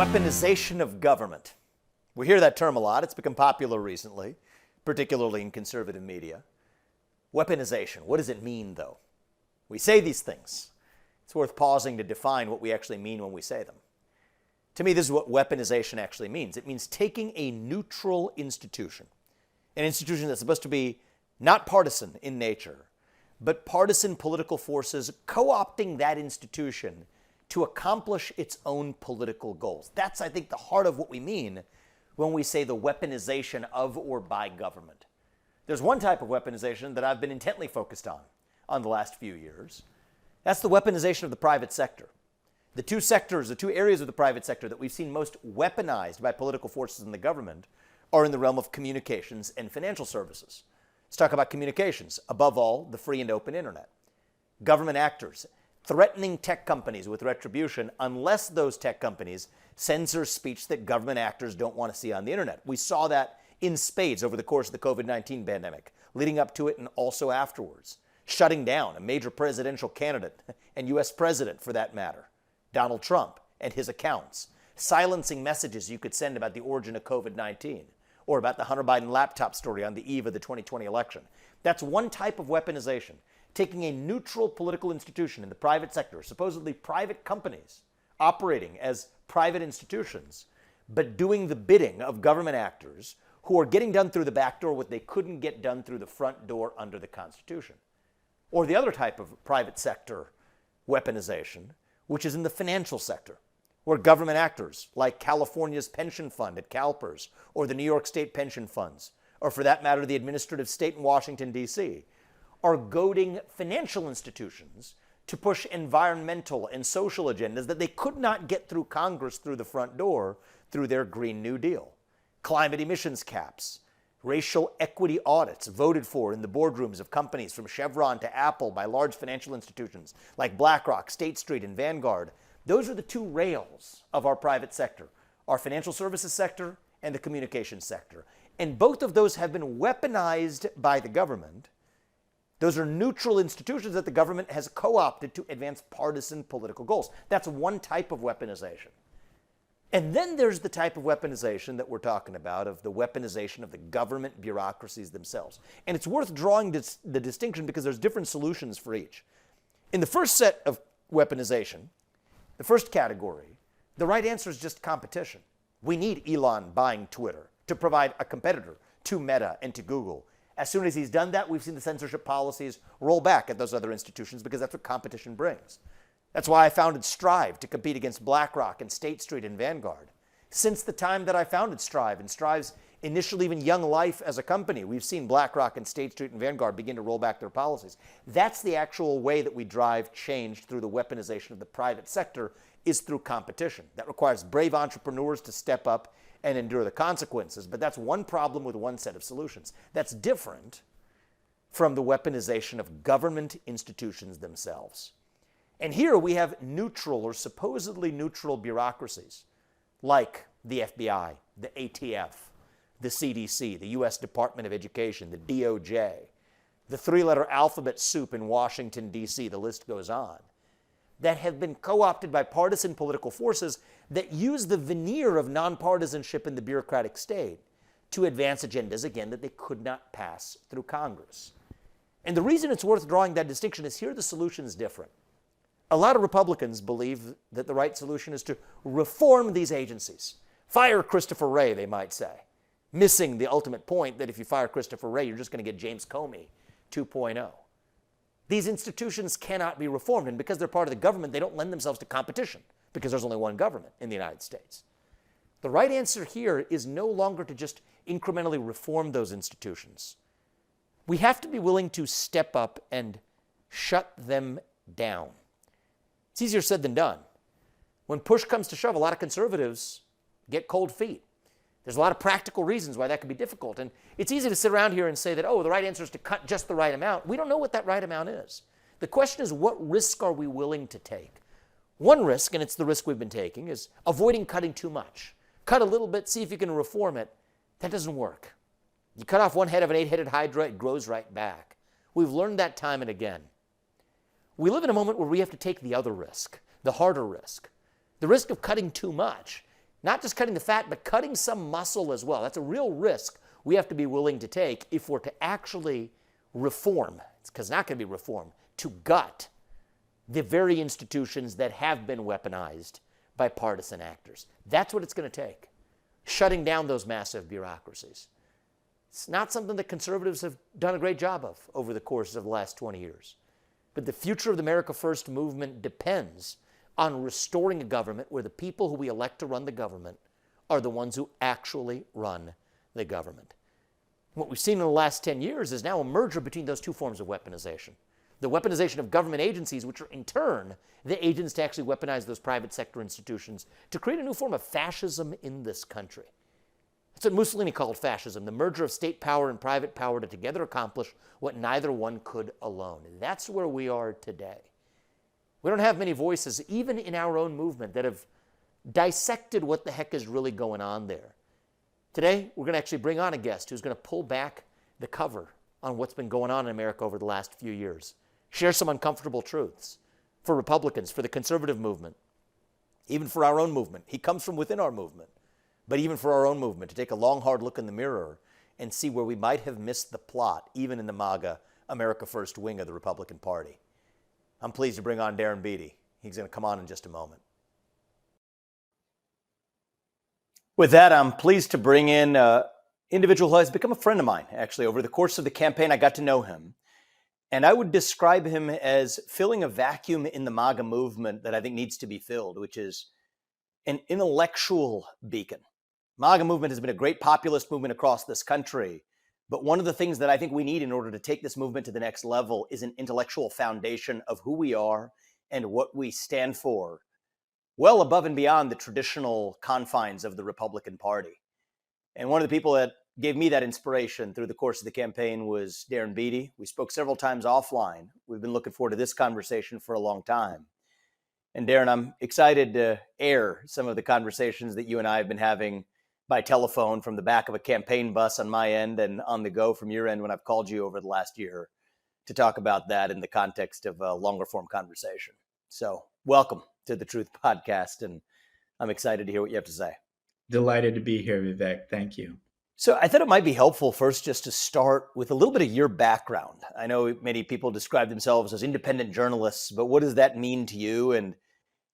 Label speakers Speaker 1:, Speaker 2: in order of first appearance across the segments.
Speaker 1: Weaponization of government. We hear that term a lot. It's become popular recently, particularly in conservative media. Weaponization. What does it mean, though? We say these things. It's worth pausing to define what we actually mean when we say them. To me, this is what weaponization actually means. It means taking a neutral institution, an institution that's supposed to be not partisan in nature, but partisan political forces co-opting that institution to accomplish its own political goals. That's, I think, the heart of what we mean when we say the weaponization of or by government. There's one type of weaponization that I've been intently focused on the last few years. That's the weaponization of the private sector. The two areas of the private sector that we've seen most weaponized by political forces in the government are in the realm of communications and financial services. Let's talk about communications. Above all, the free and open internet. Government actors threatening tech companies with retribution unless those tech companies censor speech that government actors don't want to see on the internet. We saw that in spades over the course of the COVID-19 pandemic, leading up to it and also afterwards, shutting down a major presidential candidate and U.S. president, for that matter, Donald Trump, and his accounts, silencing messages you could send about the origin of COVID-19 or about the Hunter Biden laptop story on the eve of the 2020 election. That's one type of weaponization. Taking a neutral political institution in the private sector, supposedly private companies operating as private institutions, but doing the bidding of government actors who are getting done through the back door what they couldn't get done through the front door under the Constitution. Or the other type of private sector weaponization, which is in the financial sector, where government actors like California's pension fund at CalPERS or the New York State pension funds, or for that matter, the administrative state in Washington, D.C., are goading financial institutions to push environmental and social agendas that they could not get through Congress through the front door through their Green New Deal. Climate emissions caps, racial equity audits voted for in the boardrooms of companies from Chevron to Apple by large financial institutions like BlackRock, State Street, and Vanguard. Those are the two rails of our private sector, our financial services sector and the communications sector. And both of those have been weaponized by the government. Those are neutral institutions that the government has co-opted to advance partisan political goals. That's one type of weaponization. And then there's the type of weaponization that we're talking about, of the weaponization of the government bureaucracies themselves. And it's worth drawing the distinction because there's different solutions for each. In the first set of weaponization, the first category, the right answer is just competition. We need Elon buying Twitter to provide a competitor to Meta and to Google. As soon as he's done that, we've seen the censorship policies roll back at those other institutions because that's what competition brings. That's why I founded Strive, to compete against BlackRock and State Street and Vanguard. Since the time that I founded Strive and Strive's initial even young life as a company, we've seen BlackRock and State Street and Vanguard begin to roll back their policies. That's the actual way that we drive change through the weaponization of the private sector, is through competition. That requires brave entrepreneurs to step up and endure the consequences. But that's one problem with one set of solutions. That's different from the weaponization of government institutions themselves. And here we have neutral or supposedly neutral bureaucracies like the FBI, the ATF, the CDC, the U.S. Department of Education, the DOJ, the three-letter alphabet soup in Washington, D.C., the list goes on, that have been co-opted by partisan political forces that use the veneer of nonpartisanship in the bureaucratic state to advance agendas, again, that they could not pass through Congress. And the reason it's worth drawing that distinction is here the solution is different. A lot of Republicans believe that the right solution is to reform these agencies. Fire Christopher Wray, they might say, missing the ultimate point that if you fire Christopher Wray, you're just going to get James Comey 2.0. These institutions cannot be reformed, and because they're part of the government, they don't lend themselves to competition because there's only one government in the United States. The right answer here is no longer to just incrementally reform those institutions. We have to be willing to step up and shut them down. It's easier said than done. When push comes to shove, a lot of conservatives get cold feet. There's a lot of practical reasons why that could be difficult. And it's easy to sit around here and say that, oh, the right answer is to cut just the right amount. We don't know what that right amount is. The question is, what risk are we willing to take? One risk, and it's the risk we've been taking, is avoiding cutting too much. Cut a little bit, see if you can reform it. That doesn't work. You cut off one head of an 8-headed hydra, it grows right back. We've learned that time and again. We live in a moment where we have to take the other risk, the harder risk. The risk of cutting too much Not just cutting the fat, but cutting some muscle as well. That's a real risk we have to be willing to take if we're to actually reform. It's because not going to be reform, to gut the very institutions that have been weaponized by partisan actors. That's what it's going to take. Shutting down those massive bureaucracies. It's not something that conservatives have done a great job of over the course of the last 20 years. But the future of the America First movement depends on restoring a government where the people who we elect to run the government are the ones who actually run the government. What we've seen in the last 10 years is now a merger between those two forms of weaponization. The weaponization of government agencies, which are in turn the agents to actually weaponize those private sector institutions to create a new form of fascism in this country. That's what Mussolini called fascism, the merger of state power and private power to together accomplish what neither one could alone. That's where we are today. We don't have many voices, even in our own movement, that have dissected what the heck is really going on there. Today, we're going to actually bring on a guest who's going to pull back the cover on what's been going on in America over the last few years, share some uncomfortable truths for Republicans, for the conservative movement, even for our own movement. He comes from within our movement, but even for our own movement, to take a long, hard look in the mirror and see where we might have missed the plot, even in the MAGA, America First wing of the Republican Party. I'm pleased to bring on Darren Beattie. He's going to come on in just a moment. With that, I'm pleased to bring in an individual who has become a friend of mine, actually. Over the course of the campaign, I got to know him. And I would describe him as filling a vacuum in the MAGA movement that I think needs to be filled, which is an intellectual beacon. MAGA movement has been a great populist movement across this country. But one of the things that I think we need in order to take this movement to the next level is an intellectual foundation of who we are and what we stand for, well above and beyond the traditional confines of the Republican Party. And one of the people that gave me that inspiration through the course of the campaign was Darren Beattie. We spoke several times offline. We've been looking forward to this conversation for a long time. And Darren, I'm excited to air some of the conversations that you and I have been having by telephone from the back of a campaign bus on my end and on the go from your end when I've called you over the last year to talk about that in the context of a longer form conversation. So welcome to the Truth Podcast, and I'm excited to hear what you have to say.
Speaker 2: Delighted to be here, Vivek. Thank you.
Speaker 1: So I thought it might be helpful first just to start with a little bit of your background. I know many people describe themselves as independent journalists, but what does that mean to you and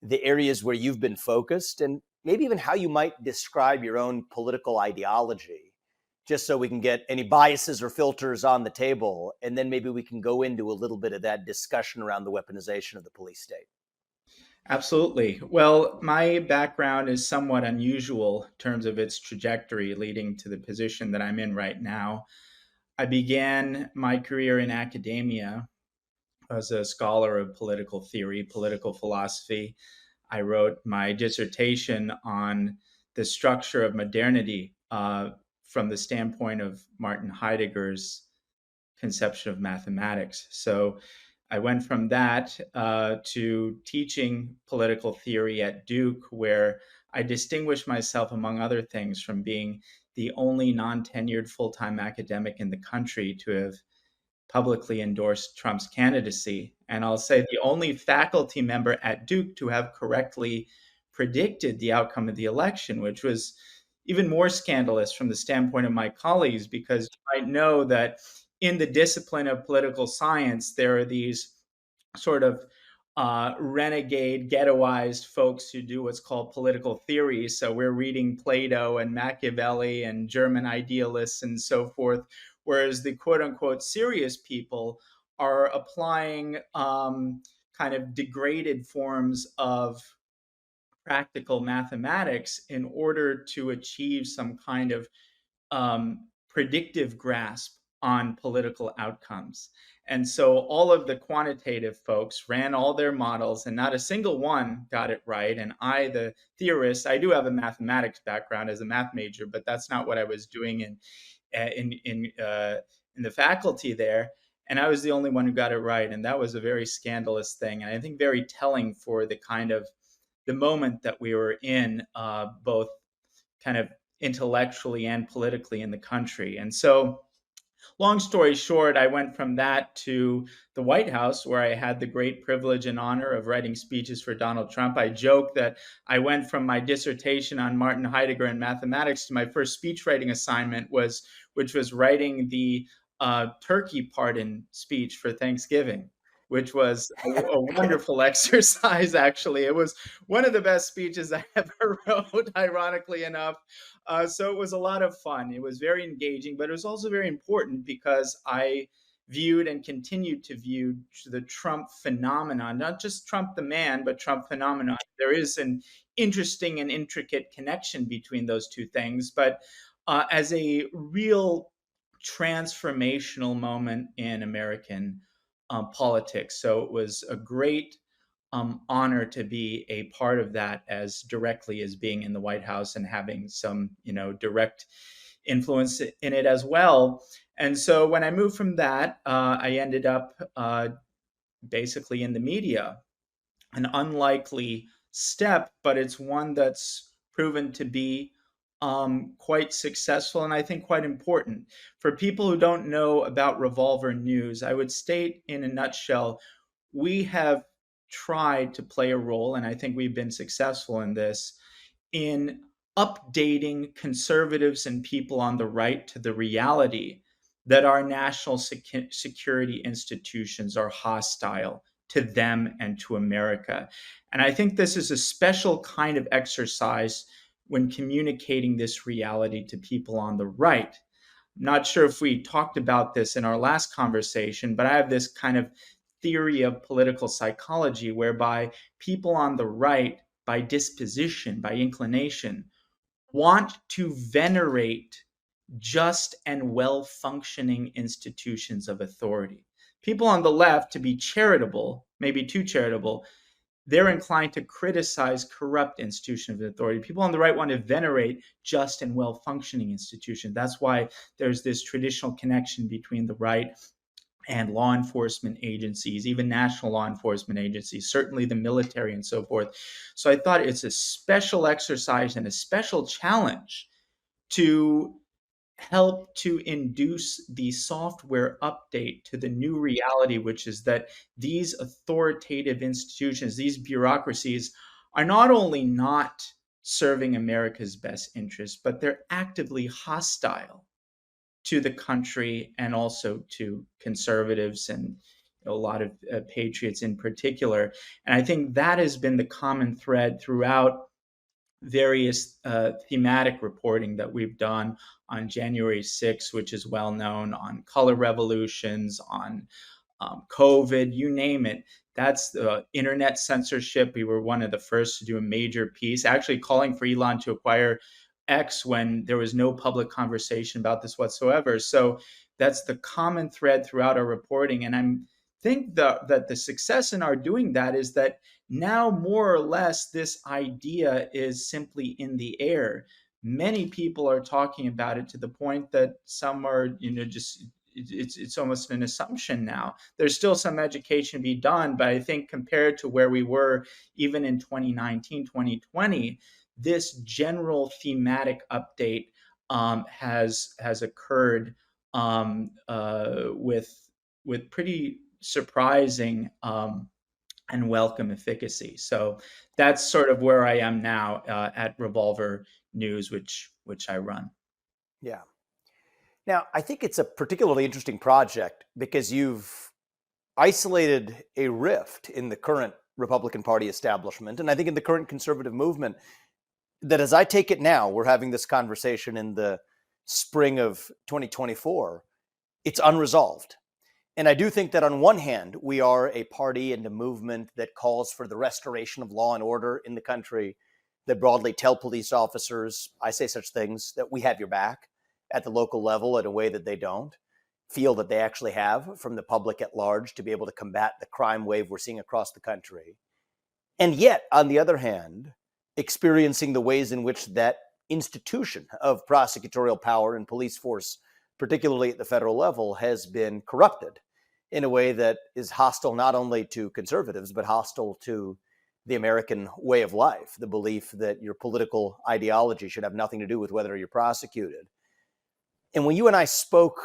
Speaker 1: the areas where you've been focused, and maybe even how you might describe your own political ideology, just so we can get any biases or filters on the table, and then maybe we can go into a little bit of that discussion around the weaponization of the police state.
Speaker 2: Absolutely. Well, my background is somewhat unusual in terms of its trajectory leading to the position that I'm in right now. I began my career in academia as a scholar of political theory, political philosophy. I wrote my dissertation on the structure of modernity from the standpoint of Martin Heidegger's conception of mathematics. So I went from that to teaching political theory at Duke, where I distinguished myself, among other things, from being the only non-tenured full-time academic in the country to have publicly endorsed Trump's candidacy. And I'll say the only faculty member at Duke to have correctly predicted the outcome of the election, which was even more scandalous from the standpoint of my colleagues, because you might know that in the discipline of political science, there are these sort of renegade, ghettoized folks who do what's called political theory. So we're reading Plato and Machiavelli and German idealists and so forth, whereas the quote unquote serious people are applying kind of degraded forms of practical mathematics in order to achieve some kind of predictive grasp on political outcomes. And so all of the quantitative folks ran all their models and not a single one got it right. And I, the theorist, I do have a mathematics background as a math major, but that's not what I was doing in the faculty there. And I was the only one who got it right. And that was a very scandalous thing. And I think very telling for the kind of the moment that we were in, both kind of intellectually and politically in the country. And so long story short, I went from that to the White House, where I had the great privilege and honor of writing speeches for Donald Trump. I joke that I went from my dissertation on Martin Heidegger and mathematics to my first speech writing assignment which was writing the turkey pardon speech for Thanksgiving, which was a wonderful exercise, actually. It was one of the best speeches I ever wrote, ironically enough. So it was a lot of fun. It was very engaging, but it was also very important because I viewed and continued to view the Trump phenomenon, not just Trump the man, but Trump phenomenon. There is an interesting and intricate connection between those two things, but as a real transformational moment in American politics. So it was a great honor to be a part of that, as directly as being in the White House and having some, direct influence in it as well. And so when I moved from that, I ended up basically in the media. An unlikely step, but it's one that's proven to be quite successful and I think quite important. For people who don't know about Revolver News, I would state in a nutshell, we have tried to play a role, and I think we've been successful in this, in updating conservatives and people on the right to the reality that our national security institutions are hostile to them and to America. And I think this is a special kind of exercise when communicating this reality to people on the right. I'm not sure if we talked about this in our last conversation, but I have this kind of theory of political psychology whereby people on the right, by disposition, by inclination, want to venerate just and well-functioning institutions of authority. People on the left, to be charitable, maybe too charitable, they're inclined to criticize corrupt institutions of authority. People on the right want to venerate just and well-functioning institutions. That's why there's this traditional connection between the right and law enforcement agencies, even national law enforcement agencies, certainly the military and so forth. So I thought it's a special exercise and a special challenge to help to induce the software update to the new reality, which is that these authoritative institutions, these bureaucracies, are not only not serving America's best interests, but they're actively hostile to the country and also to conservatives and a lot of patriots in particular. And I think that has been the common thread throughout various thematic reporting that we've done on January 6th, which is well known, on color revolutions, on COVID, you name it. That's the internet censorship. We were one of the first to do a major piece, actually calling for Elon to acquire X when there was no public conversation about this whatsoever. So that's the common thread throughout our reporting. And I think that the success in our doing that is that now more or less this idea is simply in the air. Many people are talking about it to the point that some are, just it's almost an assumption now. There's still some education to be done, but I think compared to where we were even in 2019, 2020, this general thematic update has occurred with pretty surprising and welcome efficacy. So that's sort of where I am now at Revolver News, which I run.
Speaker 1: Yeah. Now, I think it's a particularly interesting project because you've isolated a rift in the current Republican Party establishment, and I think in the current conservative movement, that as I take it now, we're having this conversation in the spring of 2024, it's unresolved. And I do think that on one hand, we are a party and a movement that calls for the restoration of law and order in the country, that broadly tell police officers, I say such things, that we have your back at the local level in a way that they don't feel that they actually have from the public at large to be able to combat the crime wave we're seeing across the country. And yet, on the other hand, experiencing the ways in which that institution of prosecutorial power and police force, particularly at the federal level, has been corrupted in a way that is hostile not only to conservatives, but hostile to the American way of life, the belief that your political ideology should have nothing to do with whether you're prosecuted. And when you and I spoke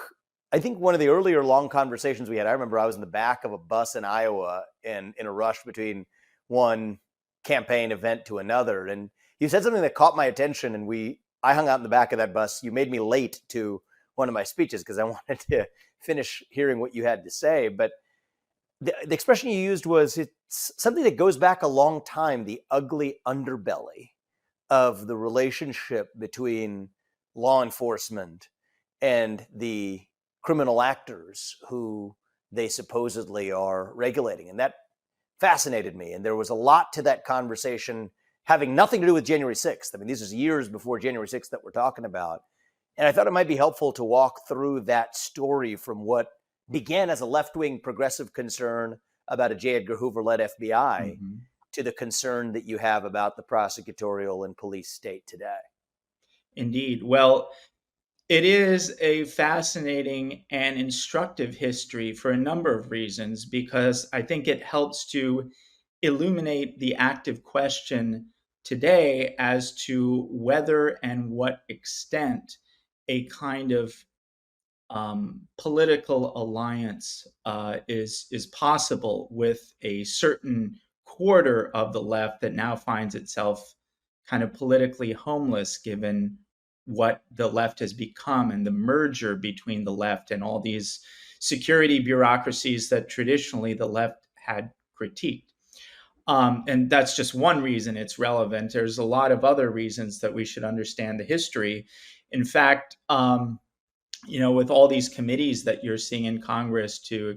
Speaker 1: I think one of the earlier long conversations we had, I remember I was in the back of a bus in Iowa and in a rush between one campaign event to another. And you said something that caught my attention, and I hung out in the back of that bus. You made me late to one of my speeches because I wanted to finish hearing what you had to say. But the expression you used was, it's something that goes back a long time, the ugly underbelly of the relationship between law enforcement and the criminal actors who they supposedly are regulating. And that fascinated me. And there was a lot to that conversation having nothing to do with January 6th. I mean, this is years before January 6th that we're talking about. And I thought it might be helpful to walk through that story from what began as a left-wing progressive concern about a J. Edgar Hoover-led FBI to the concern that you have about the prosecutorial and police state today.
Speaker 2: Indeed. Well, it is a fascinating and instructive history for a number of reasons, because I think it helps to illuminate the active question today as to whether and what extent a kind of political alliance is possible with a certain quarter of the left that now finds itself kind of politically homeless, given what the left has become and the merger between the left and all these security bureaucracies that traditionally the left had critiqued. And that's just one reason it's relevant. There's a lot of other reasons that we should understand the history. In fact, with all these committees that you're seeing in Congress to,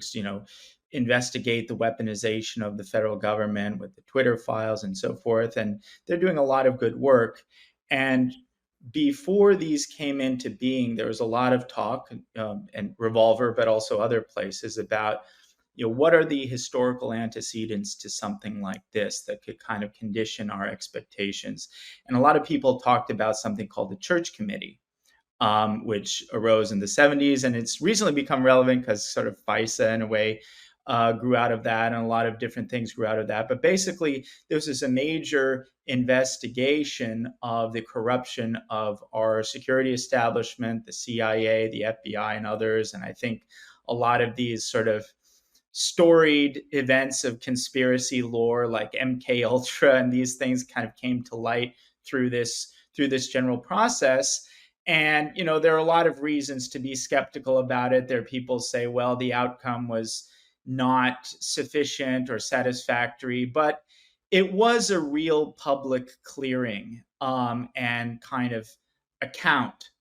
Speaker 2: investigate the weaponization of the federal government with the Twitter files and so forth, and they're doing a lot of good work. And before these came into being, there was a lot of talk, and Revolver, but also other places, about what are the historical antecedents to something like this that could kind of condition our expectations. And a lot of people talked about something called the Church Committee, which arose in the 70s. And it's recently become relevant because sort of FISA, in a way, grew out of that, and a lot of different things grew out of that. But basically, this is a major investigation of the corruption of our security establishment, the CIA, the FBI, and others. And I think a lot of these sort of storied events of conspiracy lore, like MK Ultra and these things, kind of came to light through this general process. And there are a lot of reasons to be skeptical about it. There are people say, well, the outcome was not sufficient or satisfactory, but it was a real public clearing, and kind of account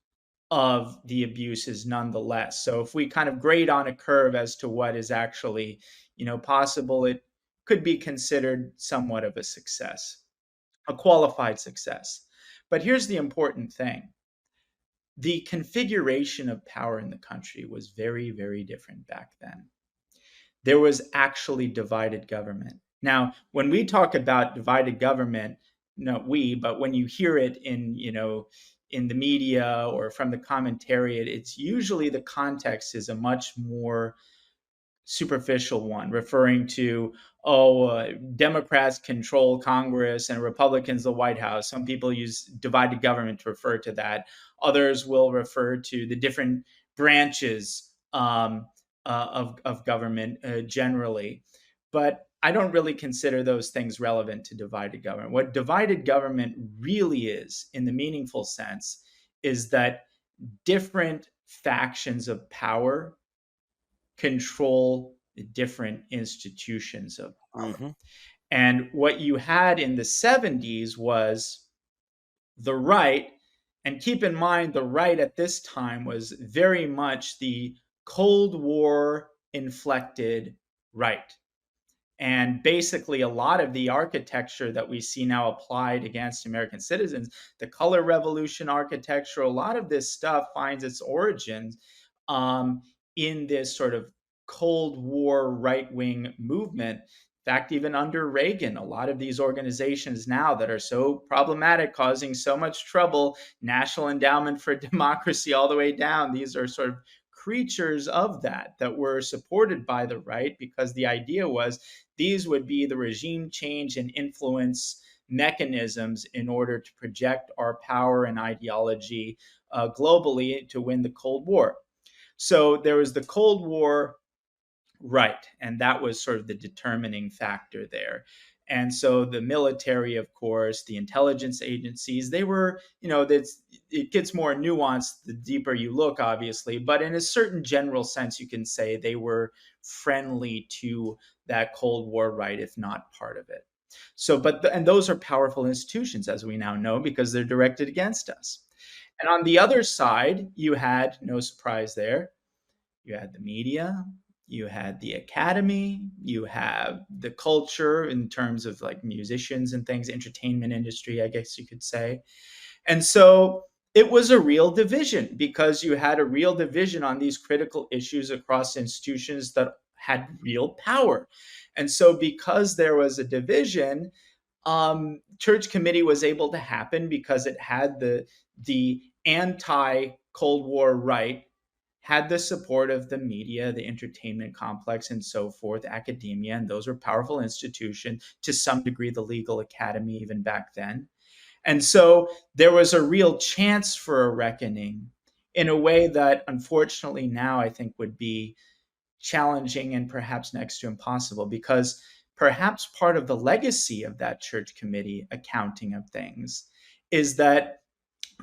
Speaker 2: of the abuses nonetheless. So if we kind of grade on a curve as to what is actually, possible, it could be considered somewhat of a success, a qualified success. But here's the important thing. The configuration of power in the country was very, very different back then. There was actually divided government. Now, when we talk about divided government, not we, but when you hear it in the media or from the commentariat, it's usually the context is a much more superficial one, referring to, Democrats control Congress and Republicans the White House. Some people use divided government to refer to that. Others will refer to the different branches of government generally. But I don't really consider those things relevant to divided government. What divided government really is, in the meaningful sense, is that different factions of power control the different institutions of power. And what you had in the 70s was the right, and keep in mind, the right at this time was very much the Cold War inflected right. And basically, a lot of the architecture that we see now applied against American citizens, the color revolution architecture, a lot of this stuff finds its origins in this sort of Cold War right-wing movement. In fact, even under Reagan, a lot of these organizations now that are so problematic, causing so much trouble, National Endowment for Democracy all the way down, these are sort of creatures of that were supported by the right, because the idea was these would be the regime change and influence mechanisms in order to project our power and ideology globally to win the Cold War. So there was the Cold War, right, and that was sort of the determining factor there. And so the military, of course, the intelligence agencies, they were, it gets more nuanced the deeper you look, obviously, but in a certain general sense, you can say they were friendly to that Cold War right, if not part of it. So, and those are powerful institutions, as we now know, because they're directed against us. And on the other side, you had, no surprise there, you had the media, you had the academy, you have the culture in terms of like musicians and things, entertainment industry, I guess you could say. And so it was a real division, because you had a real division on these critical issues across institutions that had real power. And so because there was a division, church committee was able to happen because it had the anti Cold War right, had the support of the media, the entertainment complex, and so forth, academia, and those were powerful institutions, to some degree, the legal academy, even back then. And so there was a real chance for a reckoning in a way that, unfortunately, now I think would be challenging and perhaps next to impossible, because perhaps part of the legacy of that church committee accounting of things is that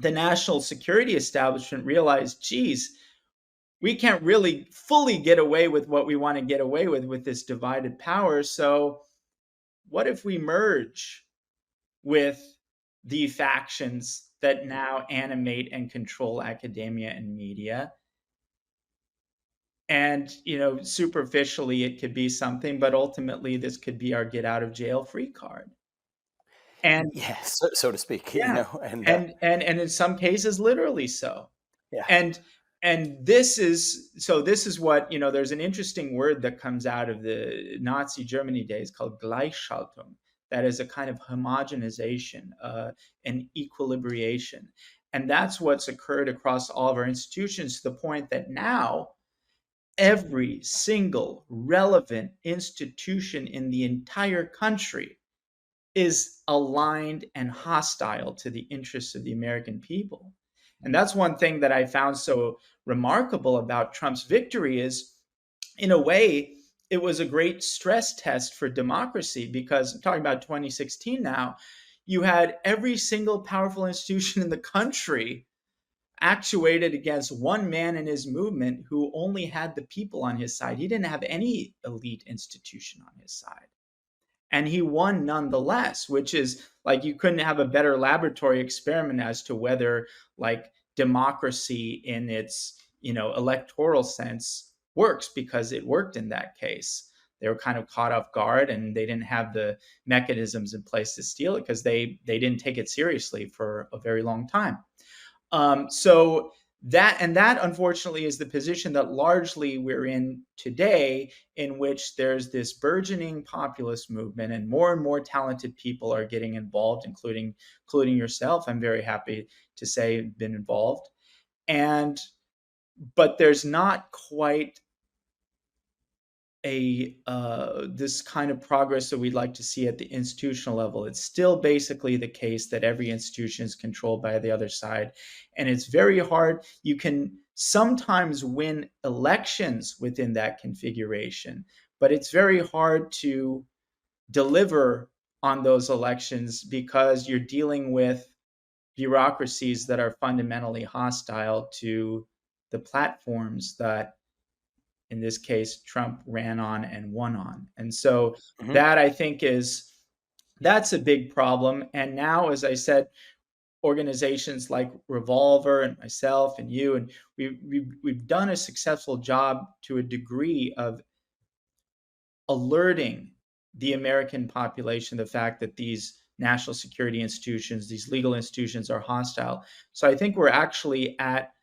Speaker 2: the national security establishment realized, geez, we can't really fully get away with what we want to get away with this divided power. So what if we merge with the factions that now animate and control academia and media? And, superficially it could be something, but ultimately this could be our get out of jail free card. And
Speaker 1: Yes, so to speak,
Speaker 2: yeah,
Speaker 1: and
Speaker 2: and in some cases literally so.
Speaker 1: yeah.
Speaker 2: And this is what, there's an interesting word that comes out of the Nazi Germany days called Gleichschaltung. That is a kind of homogenization, an equilibration. And that's what's occurred across all of our institutions, to the point that now every single relevant institution in the entire country is aligned and hostile to the interests of the American people. And that's one thing that I found so remarkable about Trump's victory is, in a way, it was a great stress test for democracy, because I'm talking about 2016 now, you had every single powerful institution in the country actuated against one man and his movement who only had the people on his side. He didn't have any elite institution on his side. And he won nonetheless, which is like, you couldn't have a better laboratory experiment as to whether like democracy in its, electoral sense works, because it worked in that case. They were kind of caught off guard, and they didn't have the mechanisms in place to steal it, because they didn't take it seriously for a very long time. So that unfortunately is the position that largely we're in today, in which there's this burgeoning populist movement, and more talented people are getting involved, including yourself. I'm very happy to say been involved, but there's not quite this kind of progress that we'd like to see at the institutional level. It's still basically the case that every institution is controlled by the other side, and it's very hard. You can sometimes win elections within that configuration, but it's very hard to deliver on those elections, because you're dealing with bureaucracies that are fundamentally hostile to the platforms that, in this case, Trump ran on and won on. And so
Speaker 1: Mhm.
Speaker 2: that, I think, that's a big problem. And now, as I said, organizations like Revolver and myself and you, and we've done a successful job to a degree of alerting the American population the fact that these national security institutions, these legal institutions, are hostile. So I think we're actually at,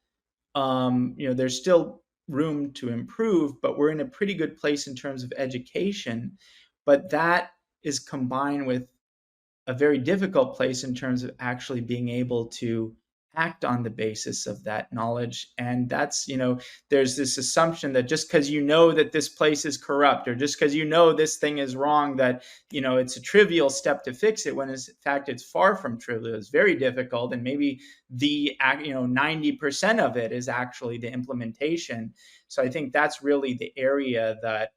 Speaker 2: there's still room to improve, but we're in a pretty good place in terms of education. But that is combined with a very difficult place in terms of actually being able to act on the basis of that knowledge. And that's, there's this assumption that just because you know that this place is corrupt, or just because you know this thing is wrong, that, it's a trivial step to fix it, when in fact it's far from trivial. It's very difficult. And maybe 90% of it is actually the implementation. So I think that's really the area that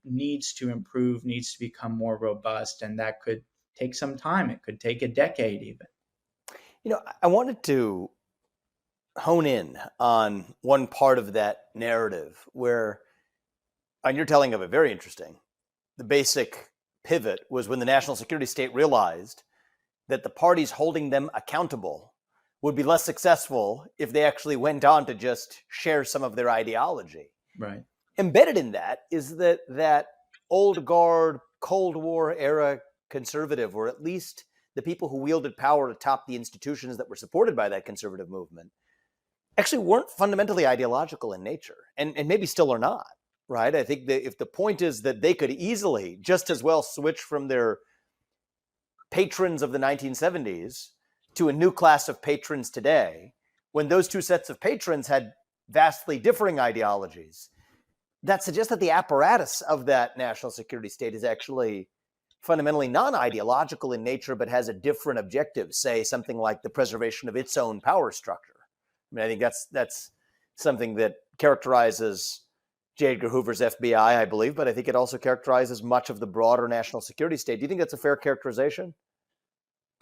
Speaker 2: needs to improve, needs to become more robust. And that could take some time. It could take a decade even.
Speaker 1: I wanted to hone in on one part of that narrative where, and you're telling of it, very interesting. The basic pivot was when the national security state realized that the parties holding them accountable would be less successful if they actually went on to just share some of their ideology.
Speaker 2: Right.
Speaker 1: Embedded in that is that old guard, Cold War era conservative, or at least the people who wielded power atop the institutions that were supported by that conservative movement, actually weren't fundamentally ideological in nature, and maybe still are not, right? I think that if the point is that they could easily just as well switch from their patrons of the 1970s to a new class of patrons today, when those two sets of patrons had vastly differing ideologies, that suggests that the apparatus of that national security state is actually fundamentally non-ideological in nature, but has a different objective, say something like the preservation of its own power structure. I mean, I think that's something that characterizes J. Edgar Hoover's FBI, I believe, but I think it also characterizes much of the broader national security state. Do you think that's a fair characterization?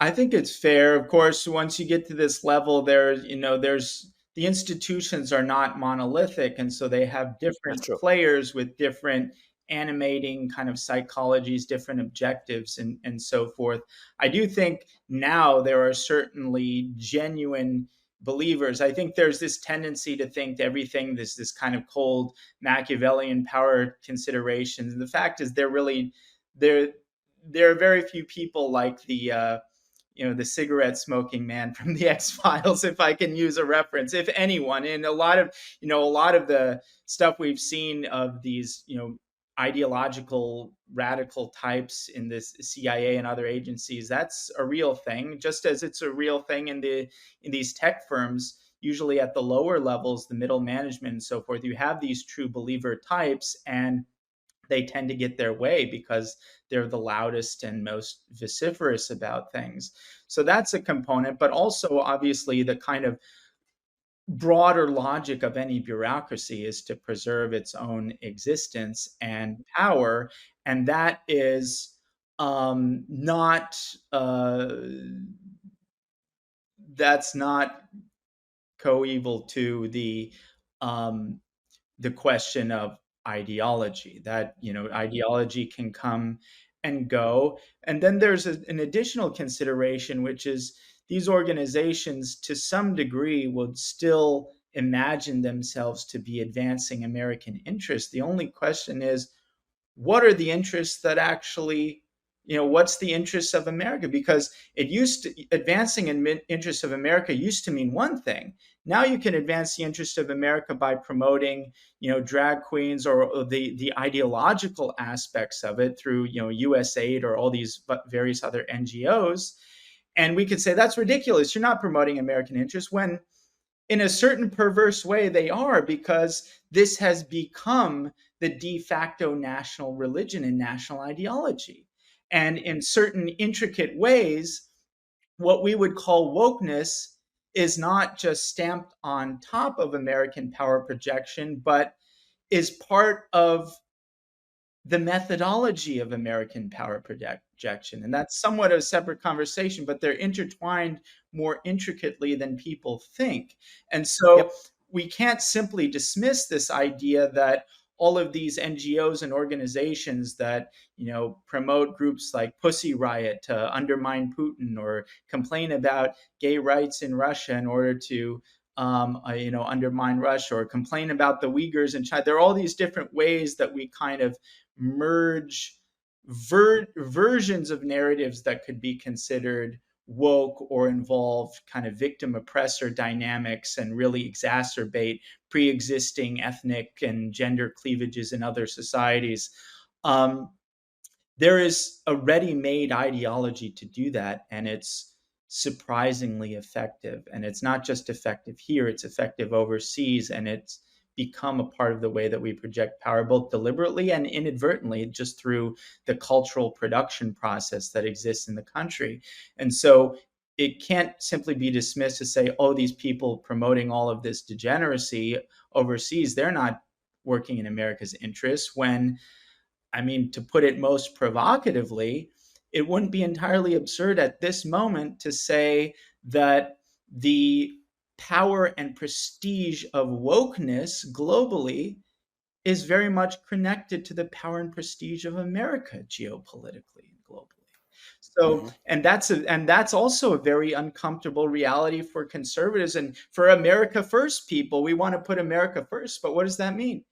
Speaker 2: I think it's fair. Of course, once you get to this level, there's the institutions are not monolithic, and so they have
Speaker 1: That's
Speaker 2: different
Speaker 1: true.
Speaker 2: players with different animating kind of psychologies, different objectives, and so forth. I do think now there are certainly genuine believers. I think there's this tendency to think everything this kind of cold Machiavellian power considerations. And the fact is, there there are very few people like the cigarette smoking man from the X Files, if I can use a reference, if anyone. And a lot of the stuff we've seen of these, ideological radical types in this CIA and other agencies, that's a real thing, just as it's a real thing in these tech firms. Usually at the lower levels, the middle management and so forth, you have these true believer types, and they tend to get their way because they're the loudest and most vociferous about things. So that's a component, but also obviously the kind of broader logic of any bureaucracy is to preserve its own existence and power. And that is not, that's not coeval to the question of ideology. That ideology can come and go. And then there's an additional consideration, which is these organizations to some degree would still imagine themselves to be advancing American interests. The only question is, what are the interests that actually, what's the interests of America? Because it used to, advancing in interests of America used to mean one thing. Now you can advance the interest of America by promoting, drag queens, or the ideological aspects of it through, USAID or all these various other NGOs. And we could say that's ridiculous. You're not promoting American interests, when in a certain perverse way they are, because this has become the de facto national religion and national ideology. And in certain intricate ways, what we would call wokeness is not just stamped on top of American power projection, but is part of the methodology of American power projection. And that's somewhat of a separate conversation, but they're intertwined more intricately than people think. And so
Speaker 1: Yep.
Speaker 2: we can't simply dismiss this idea that all of these NGOs and organizations that, promote groups like Pussy Riot to undermine Putin, or complain about gay rights in Russia in order to undermine Russia, or complain about the Uyghurs in China. There are all these different ways that we kind of merge versions of narratives that could be considered woke, or involve kind of victim oppressor dynamics and really exacerbate pre-existing ethnic and gender cleavages in other societies. There is a ready-made ideology to do that, and it's surprisingly effective. And it's not just effective here, it's effective overseas, and it's become a part of the way that we project power, both deliberately and inadvertently, just through the cultural production process that exists in the country. And so it can't simply be dismissed to say, oh, these people promoting all of this degeneracy overseas, they're not working in America's interests. When, I mean, to put it most provocatively, it wouldn't be entirely absurd at this moment to say that the power and prestige of wokeness globally is very much connected to the power and prestige of America geopolitically and globally. So, and that's also a very uncomfortable reality for conservatives and for America First people. We want to put America first, but what does that mean?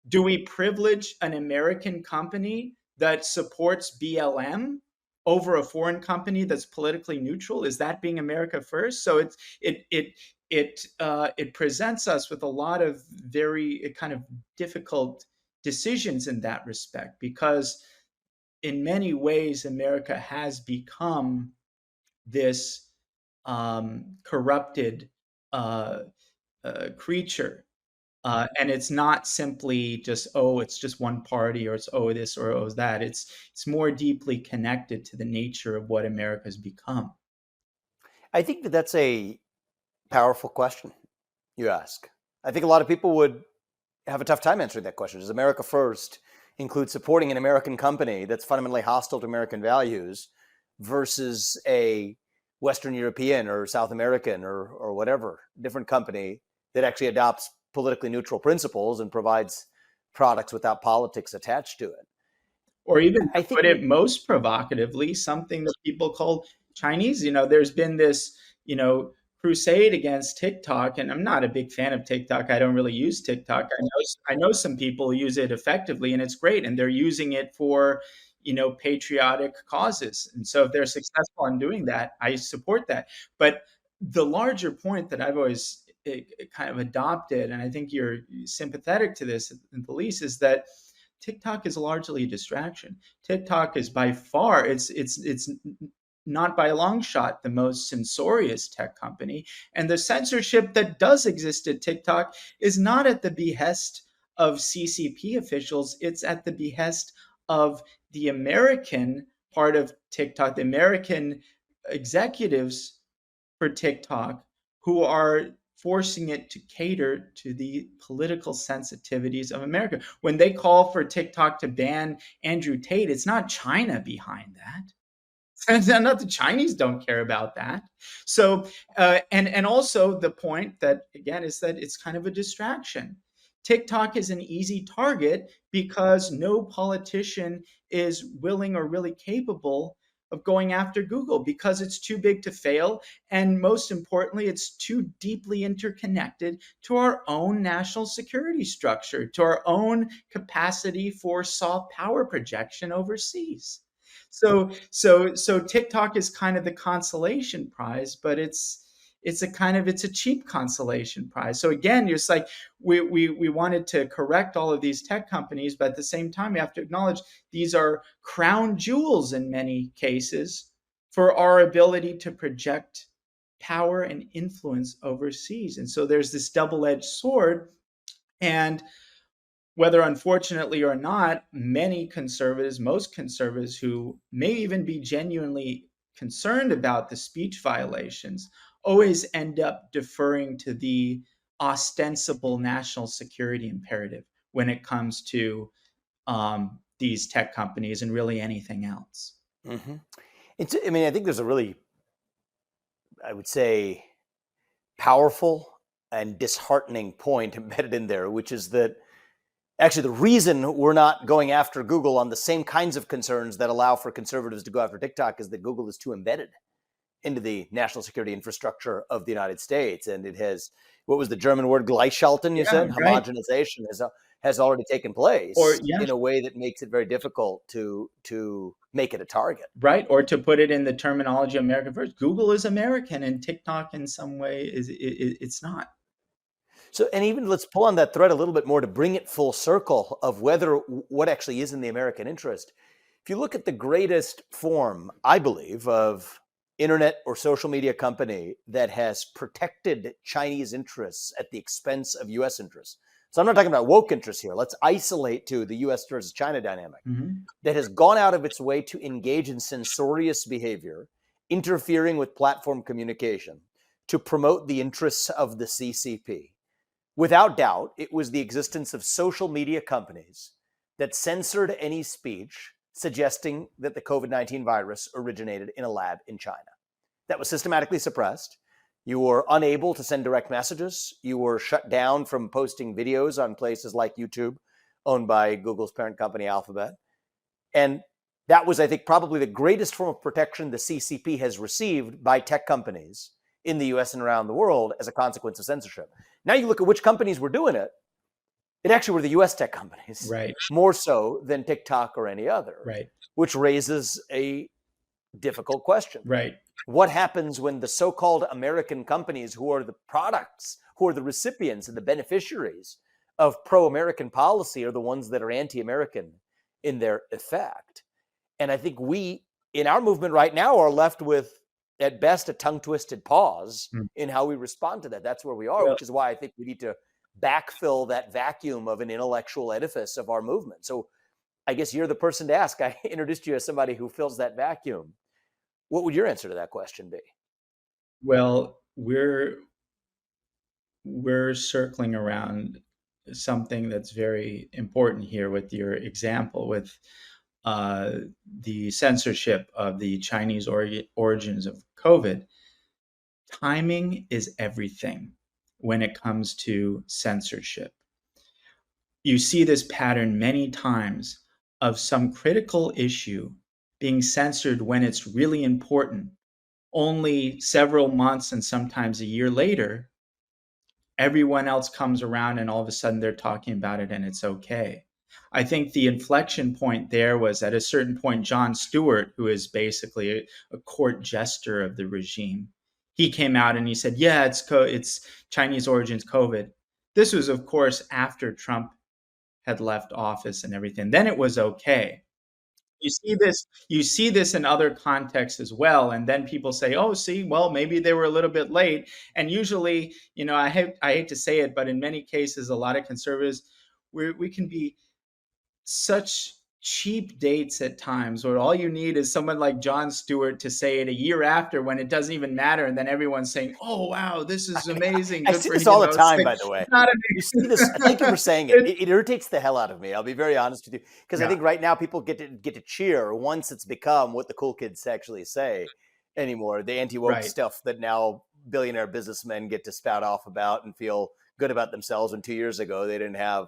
Speaker 2: Do we privilege an American company that supports BLM over a foreign company that's politically neutral? Is that being America first? So it presents us with a lot of very kind of difficult decisions in that respect, because in many ways America has become this corrupted uh, creature. And it's not simply just, oh, it's just one party, or it's, oh, this, or oh, that. It's more deeply connected to the nature of what America's become.
Speaker 1: I think that that's a powerful question you ask. I think a lot of people would have a tough time answering that question. Does America First include supporting an American company that's fundamentally hostile to American values versus a Western European or South American or whatever different company that actually adopts politically neutral principles and provides products without politics attached to it?
Speaker 2: Or even
Speaker 1: I
Speaker 2: to
Speaker 1: think
Speaker 2: put it most provocatively, something that people call Chinese. There's been this, crusade against TikTok, and I'm not a big fan of TikTok. I don't really use TikTok. I know some people use it effectively, and it's great, and they're using it for, patriotic causes. And so if they're successful in doing that, I support that. But the larger point that I've always kind of adopted, and I think you're sympathetic to this at the least, is that TikTok is largely a distraction. TikTok is by far, it's not by a long shot the most censorious tech company. And the censorship that does exist at TikTok is not at the behest of CCP officials, it's at the behest of the American part of TikTok, the American executives for TikTok, who are forcing it to cater to the political sensitivities of America. When they call for TikTok to ban Andrew Tate, it's not China behind that. Not the Chinese don't care about that. So, and also the point that, again, is that it's kind of a distraction. TikTok is an easy target because no politician is willing or really capable of going after Google, because it's too big to fail. And most importantly, it's too deeply interconnected to our own national security structure, to our own capacity for soft power projection overseas. So TikTok is kind of the consolation prize, but it's a cheap consolation prize. So again, it's like we wanted to correct all of these tech companies, but at the same time, we have to acknowledge these are crown jewels in many cases for our ability to project power and influence overseas. And so there's this double-edged sword. And whether unfortunately or not, many conservatives, most conservatives who may even be genuinely concerned about the speech violations, always end up deferring to the ostensible national security imperative when it comes to these tech companies and really anything else.
Speaker 1: Mm-hmm. I think there's a really, I would say, powerful and disheartening point embedded in there, which is that actually the reason we're not going after Google on the same kinds of concerns that allow for conservatives to go after TikTok is that Google is too embedded into the national security infrastructure of the United States. And it has, what was the German word, Gleichschalten, you said?
Speaker 2: Right.
Speaker 1: Homogenization has already taken place in a way that makes it very difficult to make it a target.
Speaker 2: Right. Or to put it in the terminology of America First, Google is American and TikTok in some way it's not.
Speaker 1: So, and even let's pull on that thread a little bit more to bring it full circle of what actually is in the American interest. If you look at the greatest form, I believe, of internet or social media company that has protected Chinese interests at the expense of US interests. So I'm not talking about woke interests here. Let's isolate to the US versus China dynamic. That has gone out of its way to engage in censorious behavior, interfering with platform communication to promote the interests of the CCP. Without doubt, it was the existence of social media companies that censored any speech suggesting that the COVID-19 virus originated in a lab in China. That was systematically suppressed. You were unable to send direct messages. You were shut down from posting videos on places like YouTube, owned by Google's parent company, Alphabet. And that was, I think, probably the greatest form of protection the CCP has received by tech companies in the US and around the world as a consequence of censorship. Now you look at which companies were doing it. It actually were the US tech companies,
Speaker 2: Right.
Speaker 1: more so than TikTok or any other,
Speaker 2: Right.
Speaker 1: which raises a difficult question.
Speaker 2: Right.
Speaker 1: What happens when the so-called American companies who are the products, who are the recipients and the beneficiaries of pro-American policy are the ones that are anti-American in their effect? And I think we, in our movement right now, are left with, at best, a tongue-twisted pause in how we respond to that. That's where we are, which is why I think we need to backfill that vacuum of an intellectual edifice of our movement. So I guess you're the person to ask. I introduced you as somebody who fills that vacuum. What would your answer to that question be?
Speaker 2: Well, we're circling around something that's very important here with your example with the censorship of the Chinese origins of COVID. Timing is everything when it comes to censorship. You see this pattern many times of some critical issue being censored when it's really important. Only several months and sometimes a year later, everyone else comes around and all of a sudden they're talking about it and it's okay. I think the inflection point there was at a certain point, Jon Stewart, who is basically a court jester of the regime, he came out and he said, yeah, it's Chinese origins COVID. This was, of course, after Trump had left office and everything. Then it was okay. You see this in other contexts as well. And then people say, oh, see, well, maybe they were a little bit late. And usually, I hate to say it, but in many cases, a lot of conservatives, we can be such cheap dates at times where all you need is someone like Jon Stewart to say it a year after when it doesn't even matter. And then everyone's saying, oh, wow, this is amazing.
Speaker 1: I see this all the time, by the way. You see this. Thank you for saying it. It irritates the hell out of me. I'll be very honest with you. Because I think right now people get to cheer once it's become what the cool kids actually say anymore. The anti-woke stuff that now billionaire businessmen get to spout off about and feel good about themselves when 2 years ago they didn't have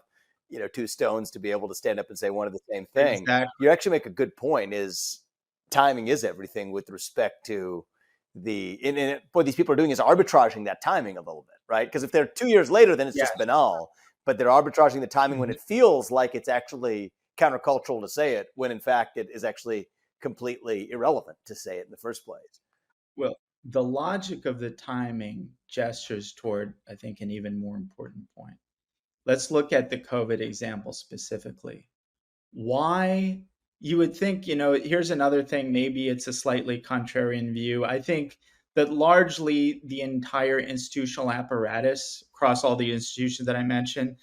Speaker 1: two stones to be able to stand up and say one of the same thing.
Speaker 2: Exactly.
Speaker 1: You actually make a good point, is timing is everything with respect to what these people are doing is arbitraging that timing a little bit, right? Because if they're 2 years later, then it's just banal, but they're arbitraging the timing when it feels like it's actually countercultural to say it, when in fact it is actually completely irrelevant to say it in the first place.
Speaker 2: Well, the logic of the timing gestures toward, I think, an even more important point. Let's look at the COVID example specifically. Why you would think, here's another thing, maybe it's a slightly contrarian view. I think that largely the entire institutional apparatus across all the institutions that I mentioned,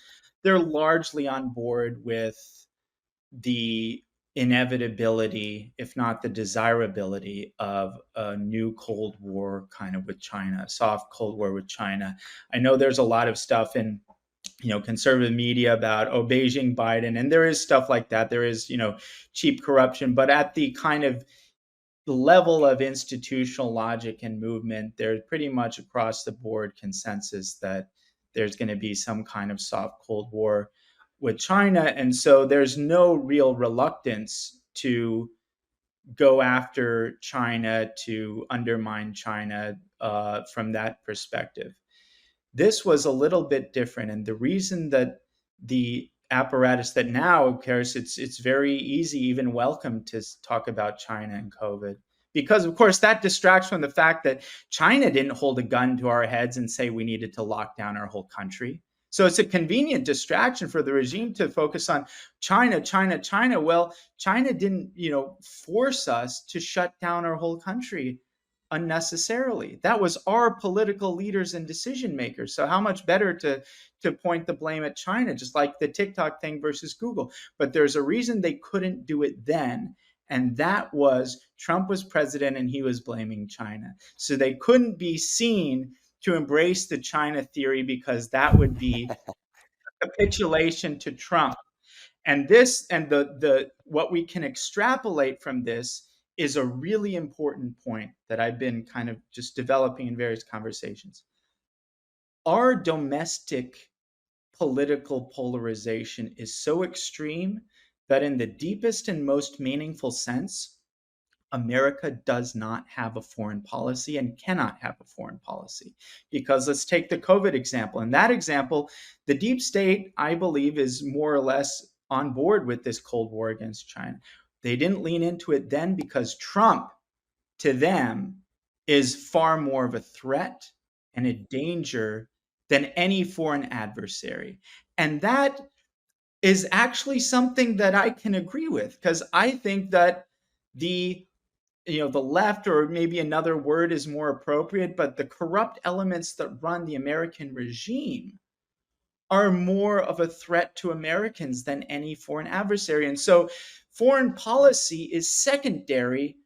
Speaker 2: they're largely on board with the inevitability, if not the desirability, of a new Cold War kind of with China, a soft Cold War with China. I know there's a lot of stuff in conservative media about, Beijing, Biden, and there is stuff like that. There is, cheap corruption, but at the kind of level of institutional logic and movement, there's pretty much across the board consensus that there's going to be some kind of soft Cold War with China. And so there's no real reluctance to go after China, to undermine China from that perspective. This was a little bit different. And the reason that the apparatus that now, of course, it's very easy, even welcome to talk about China and COVID, because of course that distracts from the fact that China didn't hold a gun to our heads and say we needed to lock down our whole country. So it's a convenient distraction for the regime to focus on China, China, China. Well, China didn't, force us to shut down our whole country. unnecessarily. That was our political leaders and decision makers. So how much better to point the blame at China, just like the TikTok thing versus Google. But there's a reason they couldn't do it then. And that was Trump was president and he was blaming China. So they couldn't be seen to embrace the China theory because that would be a capitulation to Trump. And this and the what we can extrapolate from this is a really important point that I've been kind of just developing in various conversations. Our domestic political polarization is so extreme that in the deepest and most meaningful sense, America does not have a foreign policy and cannot have a foreign policy. Because let's take the COVID example. In that example, the deep state, I believe, is more or less on board with this Cold War against China. They didn't lean into it then because Trump, to them, is far more of a threat and a danger than any foreign adversary. And that is actually something that I can agree with, because I think that the the left, or maybe another word is more appropriate, but the corrupt elements that run the American regime are more of a threat to Americans than any foreign adversary. And so foreign policy is secondary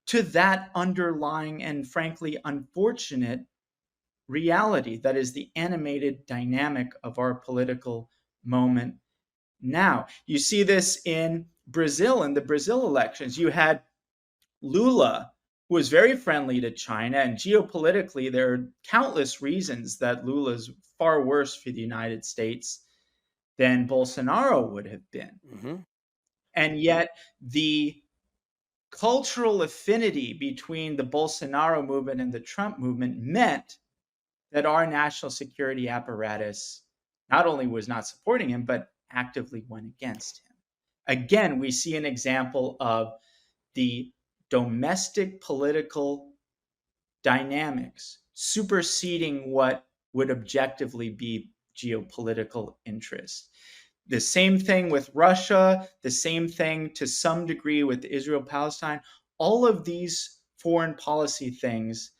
Speaker 2: to that underlying and frankly unfortunate reality that is the animated dynamic of our political moment now. You see this in Brazil, in the Brazil elections. You had Lula, who was very friendly to China, and geopolitically, there are countless reasons that Lula is far worse for the United States than Bolsonaro would have been.
Speaker 1: Mm-hmm.
Speaker 2: And yet, the cultural affinity between the Bolsonaro movement and the Trump movement meant that our national security apparatus not only was not supporting him, but actively went against him. Again, we see an example of the domestic political dynamics superseding what would objectively be geopolitical interest. The same thing with Russia, the same thing to some degree with Israel, Palestine. All of these foreign policy things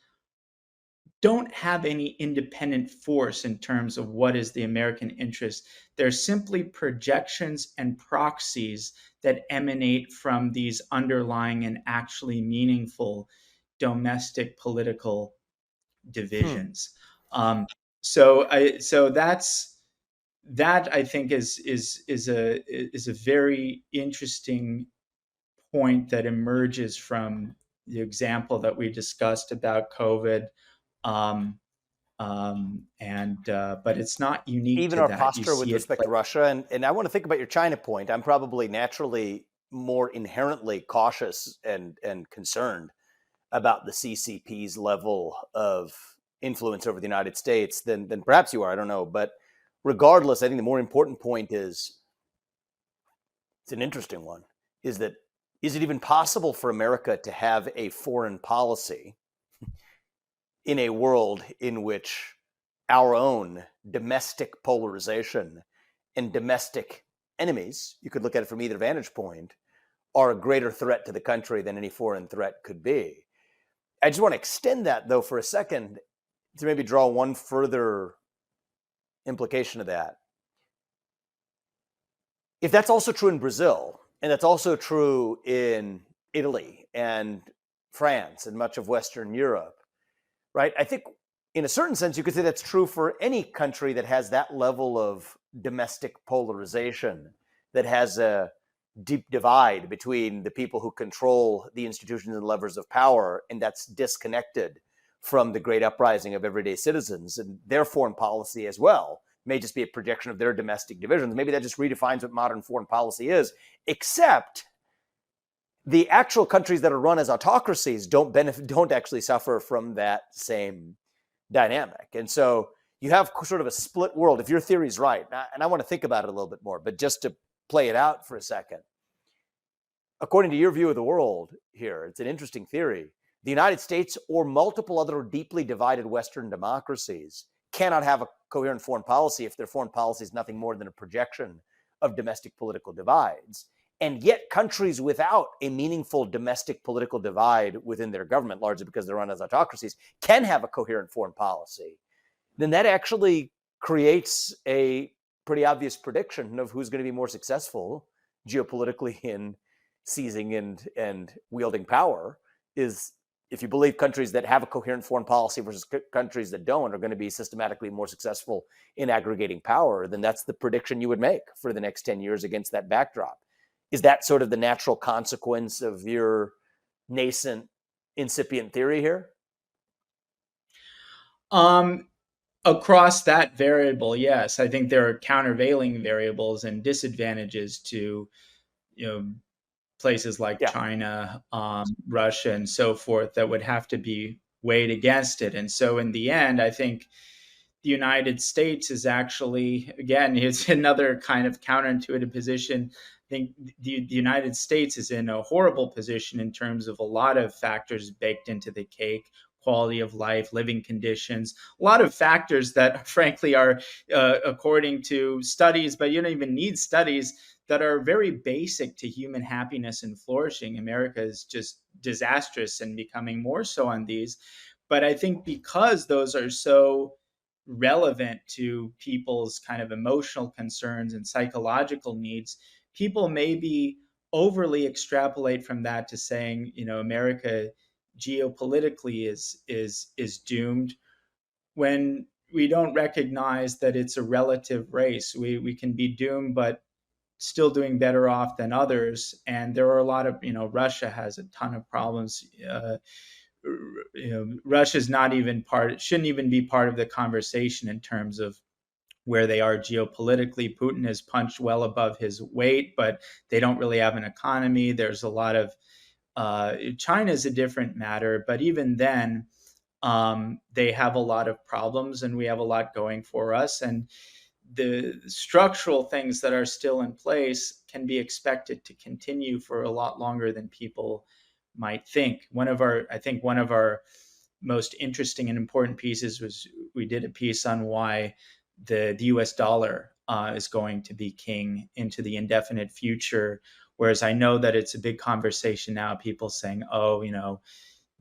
Speaker 2: don't have any independent force in terms of what is the American interest. They're simply projections and proxies that emanate from these underlying and actually meaningful domestic political divisions. So that's that I think is a very interesting point that emerges from the example that we discussed about COVID. But it's not unique
Speaker 1: Even
Speaker 2: to
Speaker 1: our
Speaker 2: that. You
Speaker 1: posture with
Speaker 2: see it
Speaker 1: respect to Russia, and I want to think about your China point. I'm probably naturally more inherently cautious and concerned about the CCP's level of influence over the United States than perhaps you are. I don't know. But regardless, I think the more important point is, it's an interesting one, is that is it even possible for America to have a foreign policy in a world in which our own domestic polarization and domestic enemies, you could look at it from either vantage point, are a greater threat to the country than any foreign threat could be? I just want to extend that, though, for a second to maybe draw one further implication of that. If that's also true in Brazil, and that's also true in Italy and France and much of Western Europe, right? I think in a certain sense, you could say that's true for any country that has that level of domestic polarization, that has a deep divide between the people who control the institutions and levers of power, and that's disconnected from the great uprising of everyday citizens. And their foreign policy as well may just be a projection of their domestic divisions. Maybe that just redefines what modern foreign policy is, except the actual countries that are run as autocracies don't actually suffer from that same dynamic. And so you have sort of a split world, if your theory is right. And I want to think about it a little bit more, but just to play it out for a second. According to your view of the world here, it's an interesting theory. The United States or multiple other deeply divided Western democracies cannot have a coherent foreign policy if their foreign policy is nothing more than a projection of domestic political divides. And yet countries without a meaningful domestic political divide within their government, largely because they're run as autocracies, can have a coherent foreign policy, then that actually creates a pretty obvious prediction of who's going to be more successful geopolitically in seizing and wielding power. Is, if you believe countries that have a coherent foreign policy versus countries that don't are going to be systematically more successful in aggregating power, then that's the prediction you would make for the next 10 years against that backdrop. Is that sort of the natural consequence of your nascent, incipient theory here?
Speaker 2: Across that variable, yes. I think there are countervailing variables and disadvantages to, places like
Speaker 1: Yeah.
Speaker 2: China, Russia, and so forth that would have to be weighed against it. And so in the end, I think the United States is actually, again, it's another kind of counterintuitive position. I think the United States is in a horrible position in terms of a lot of factors baked into the cake: quality of life, living conditions, a lot of factors that frankly are, according to studies, but you don't even need studies, that are very basic to human happiness and flourishing. America is just disastrous and becoming more so on these. But I think because those are so relevant to people's kind of emotional concerns and psychological needs, people maybe overly extrapolate from that to saying, America geopolitically is doomed, when we don't recognize that it's a relative race. We can be doomed, but still doing better off than others. And there are a lot of, Russia has a ton of problems. Russia's not even shouldn't even be part of the conversation in terms of where they are geopolitically. Putin has punched well above his weight, but they don't really have an economy. There's a lot of China's a different matter, but even then, they have a lot of problems, and we have a lot going for us. And the structural things that are still in place can be expected to continue for a lot longer than people might think. I think one of our most interesting and important pieces was, we did a piece on why the US dollar is going to be king into the indefinite future. Whereas I know that it's a big conversation now, people saying, oh,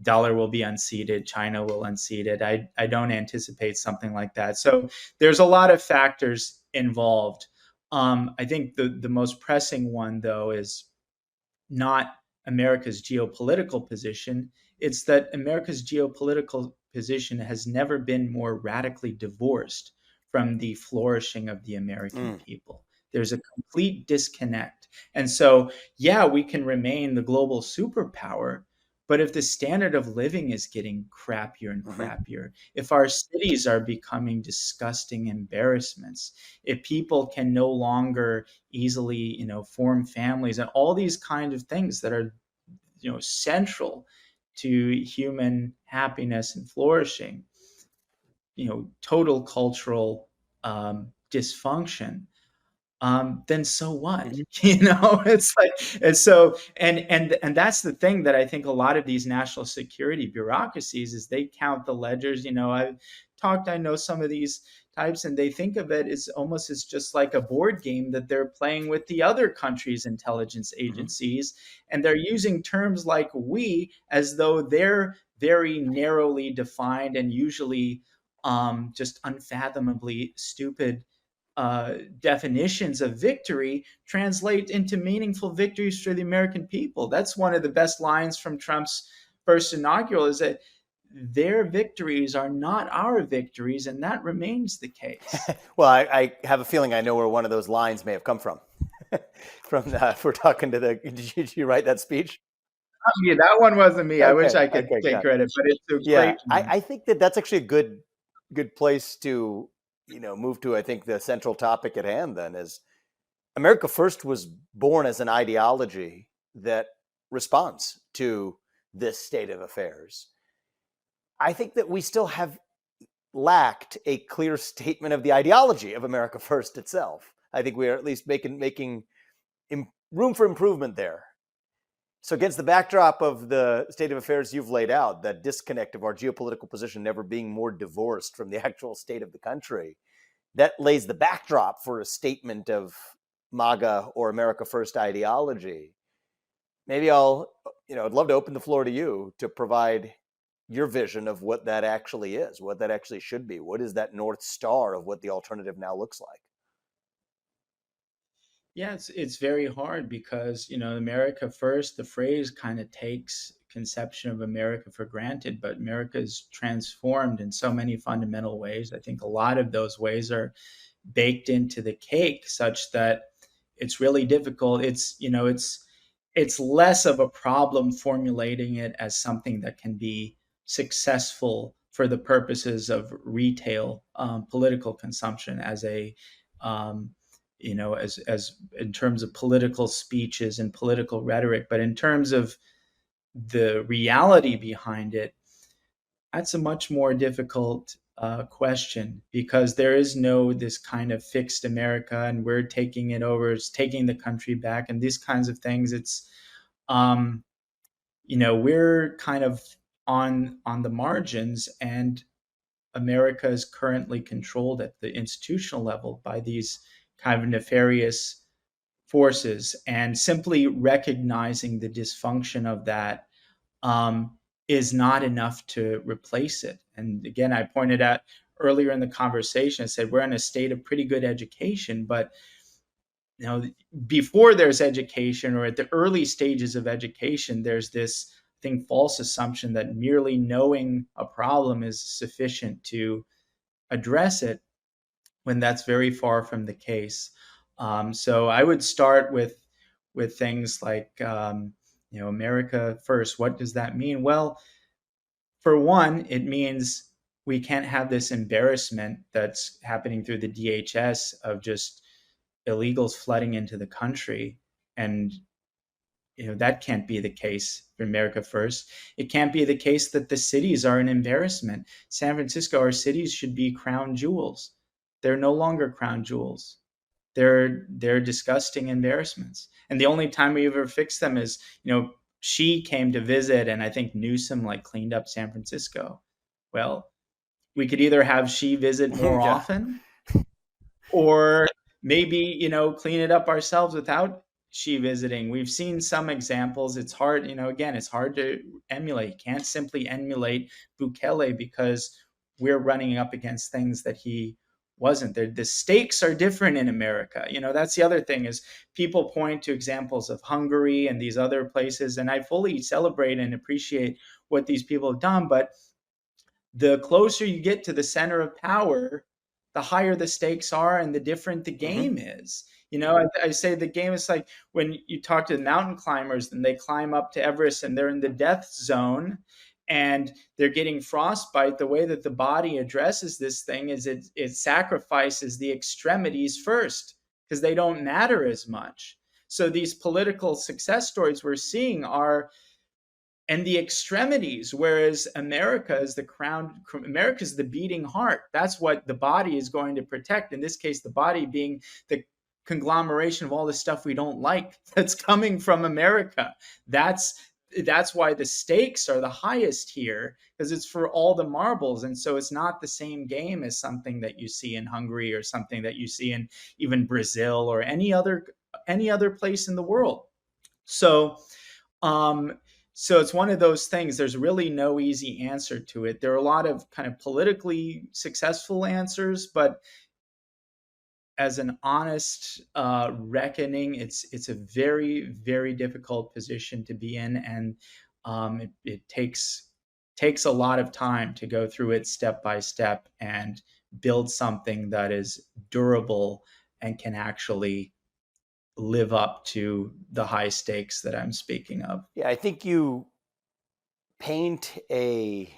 Speaker 2: dollar will be unseated, China will unseat it. I don't anticipate something like that. So there's a lot of factors involved. I think the most pressing one, though, is not America's geopolitical position. It's that America's geopolitical position has never been more radically divorced from the flourishing of the American people. There's a complete disconnect. And so, yeah, we can remain the global superpower, but if the standard of living is getting crappier and crappier, if our cities are becoming disgusting embarrassments, if people can no longer easily, form families, and all these kinds of things that are, central to human happiness and flourishing, total cultural dysfunction, then so what? It's like, and so, and that's the thing that I think a lot of these national security bureaucracies is they count the ledgers. I know some of these types, and they think of it as almost as just like a board game that they're playing with the other countries' intelligence agencies. And they're using terms like "we" as though they're very narrowly defined and usually just unfathomably stupid definitions of victory translate into meaningful victories for the American people. That's one of the best lines from Trump's first inaugural, is that their victories are not our victories, and that remains the case.
Speaker 1: Well, I have a feeling I know where one of those lines may have come from. If we're talking to did you write that speech?
Speaker 2: Yeah, that one wasn't me. I wish I could take
Speaker 1: got it.
Speaker 2: credit, but it's a
Speaker 1: Yeah,
Speaker 2: great one.
Speaker 1: I think that's actually a good place to move to. I think the central topic at hand then is America First was born as an ideology that responds to this state of affairs. I think that we still have lacked a clear statement of the ideology of America First itself. I think we are at least making room for improvement there. So against the backdrop of the state of affairs you've laid out, that disconnect of our geopolitical position never being more divorced from the actual state of the country, that lays the backdrop for a statement of MAGA or America First ideology. Maybe I'd love to open the floor to you to provide your vision of what that actually is, what that actually should be. What is that North Star of what the alternative now looks like?
Speaker 2: Yeah, it's very hard because, America first, the phrase kind of takes conception of America for granted, but America is transformed in so many fundamental ways. I think a lot of those ways are baked into the cake such that it's really difficult. It's less of a problem formulating it as something that can be successful for the purposes of retail political consumption as a um, as in terms of political speeches and political rhetoric, but in terms of the reality behind it, that's a much more difficult question, because there is no this kind of fixed America and we're taking it over, it's taking the country back, and these kinds of things. It's um, we're kind of on the margins, and America is currently controlled at the institutional level by these kind of nefarious forces, and simply recognizing the dysfunction of that um, is not enough to replace it. And again, I pointed out earlier in the conversation, I said we're in a state of pretty good education, but you know, before there's education, or at the early stages of education, there's this false assumption that merely knowing a problem is sufficient to address it, when that's very far from the case. So I would start with things like America first. What does that mean? Well, for one, it means we can't have this embarrassment that's happening through the DHS of just illegals flooding into the country. And that can't be the case for America first. It can't be the case that the cities are an embarrassment. San Francisco, our cities should be crown jewels. They're no longer crown jewels. They're disgusting embarrassments. And the only time we ever fix them is, she came to visit, and I think Newsom cleaned up San Francisco. Well, we could either have she visit more
Speaker 1: Yeah.
Speaker 2: often, or maybe, clean it up ourselves without she visiting. We've seen some examples. It's hard, again, it's hard to emulate. You can't simply emulate Bukele because we're running up against things that he wasn't. The stakes are different in America. That's the other thing, is people point to examples of Hungary and these other places, and I fully celebrate and appreciate what these people have done. But the closer you get to the center of power, the higher the stakes are and the different the game is. I say the game is like when you talk to the mountain climbers and they climb up to Everest and they're in the death zone and they're getting frostbite. The way that the body addresses this thing is it sacrifices the extremities first because they don't matter as much. So these political success stories we're seeing are and the extremities, whereas America is the crown. America is the beating heart. That's what the body is going to protect. In this case, the body being the conglomeration of all the stuff we don't like that's coming from America. That's why the stakes are the highest here, because it's for all the marbles. And so it's not the same game as something that you see in Hungary or something that you see in even Brazil or any other place in the world. So so it's one of those things. There's really no easy answer to it. There are a lot of kind of politically successful answers, but as an honest reckoning, it's a very, very difficult position to be in, and it takes a lot of time to go through it step by step and build something that is durable and can actually live up to the high stakes that I'm speaking of.
Speaker 1: Yeah, I think you paint a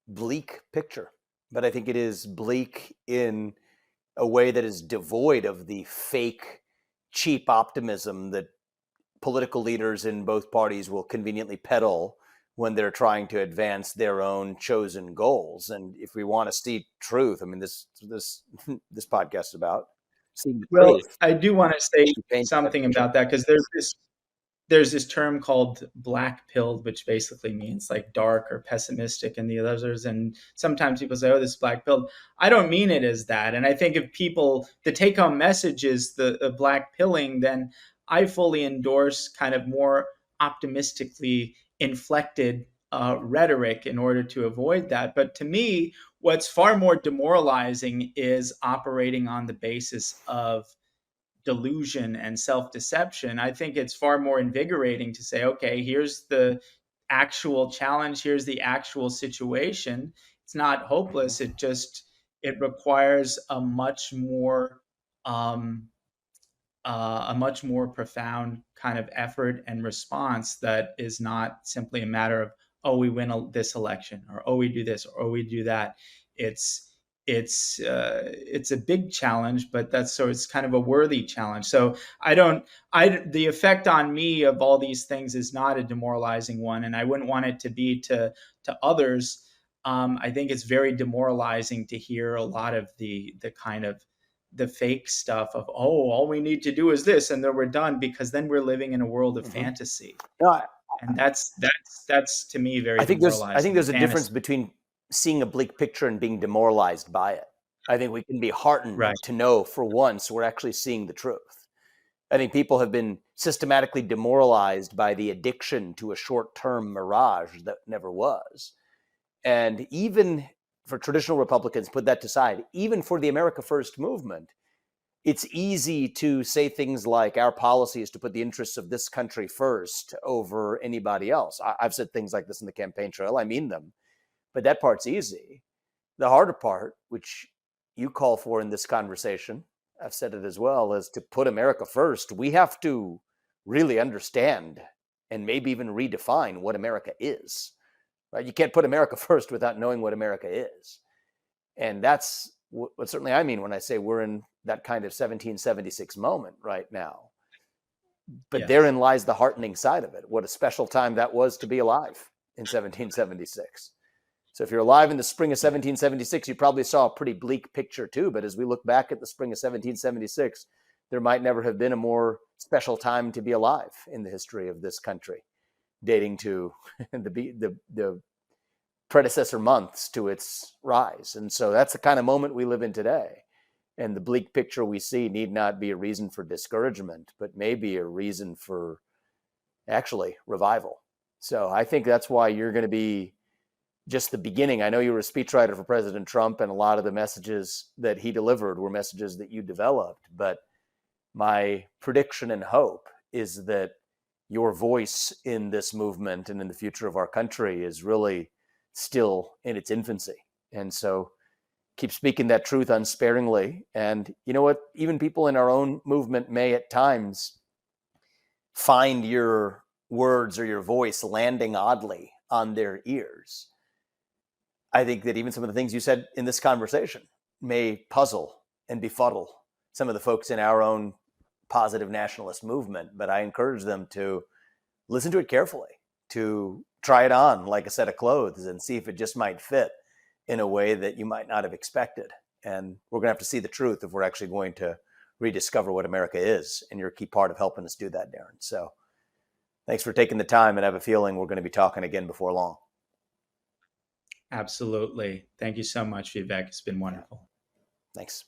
Speaker 1: bleak picture, but I think it is bleak in a way that is devoid of the fake, cheap optimism that political leaders in both parties will conveniently peddle when they're trying to advance their own chosen goals. And if we want to see truth, I mean, this podcast is about seeing the
Speaker 2: Well,
Speaker 1: truth.
Speaker 2: I do want to say
Speaker 1: You paint that
Speaker 2: something
Speaker 1: picture.
Speaker 2: about that, because there's this there's this term called black pilled, which basically means like dark or pessimistic in the others. And sometimes people say, oh, this is black pilled. I don't mean it as that. And I think if people, the take home message is the black pilling, then I fully endorse kind of more optimistically inflected rhetoric in order to avoid that. But to me, what's far more demoralizing is operating on the basis of delusion and self-deception. I think it's far more invigorating to say, okay, here's the actual challenge, here's the actual situation. It's not hopeless. It requires um, a much more profound kind of effort and response that is not simply a matter of, oh, we win this election, or oh, we do this, or oh, we do that. It's it's a big challenge, but it's kind of a worthy challenge. So the effect on me of all these things is not a demoralizing one, and I wouldn't want it to be to others. I think it's very demoralizing to hear a lot of the kind of the fake stuff of, oh, all we need to do is this, and then we're done, because then we're living in a world of fantasy.
Speaker 1: No,
Speaker 2: And that's to me very
Speaker 1: I think
Speaker 2: demoralizing.
Speaker 1: there's a difference between seeing a bleak picture and being demoralized by it. I think we can be heartened
Speaker 2: Right.
Speaker 1: to know for once we're actually seeing the truth. I think people have been systematically demoralized by the addiction to a short-term mirage that never was. And even for traditional Republicans, put that aside, even for the America First movement, it's easy to say things like our policy is to put the interests of this country first over anybody else. I've said things like this in the campaign trail. I mean them, but that part's easy. The harder part, which you call for in this conversation, I've said it as well, is to put America first. We have to really understand and maybe even redefine what America is. Right? You can't put America first without knowing what America is. And that's what certainly I mean when I say we're in that kind of 1776 moment right now. But
Speaker 2: Yes.
Speaker 1: Therein lies the heartening side of it. What a special time that was to be alive in 1776. So if you're alive in the spring of 1776, you probably saw a pretty bleak picture too. But as we look back at the spring of 1776, there might never have been a more special time to be alive in the history of this country, dating to the predecessor months to its rise. And so that's the kind of moment we live in today. And the bleak picture we see need not be a reason for discouragement, but maybe a reason for actually revival. So I think that's why you're going to be just the beginning. I know you were a speechwriter for President Trump, and a lot of the messages that he delivered were messages that you developed. But my prediction and hope is that your voice in this movement and in the future of our country is really still in its infancy. And so keep speaking that truth unsparingly. And you know what? Even people in our own movement may at times find your words or your voice landing oddly on their ears. I think that even some of the things you said in this conversation may puzzle and befuddle some of the folks in our own positive nationalist movement, but I encourage them to listen to it carefully, to try it on like a set of clothes and see if it just might fit in a way that you might not have expected. And we're going to have to see the truth if we're actually going to rediscover what America is. And you're a key part of helping us do that, Darren. So thanks for taking the time, and I have a feeling we're going to be talking again before long.
Speaker 2: Absolutely. Thank you so much, Vivek. It's been wonderful.
Speaker 1: Thanks.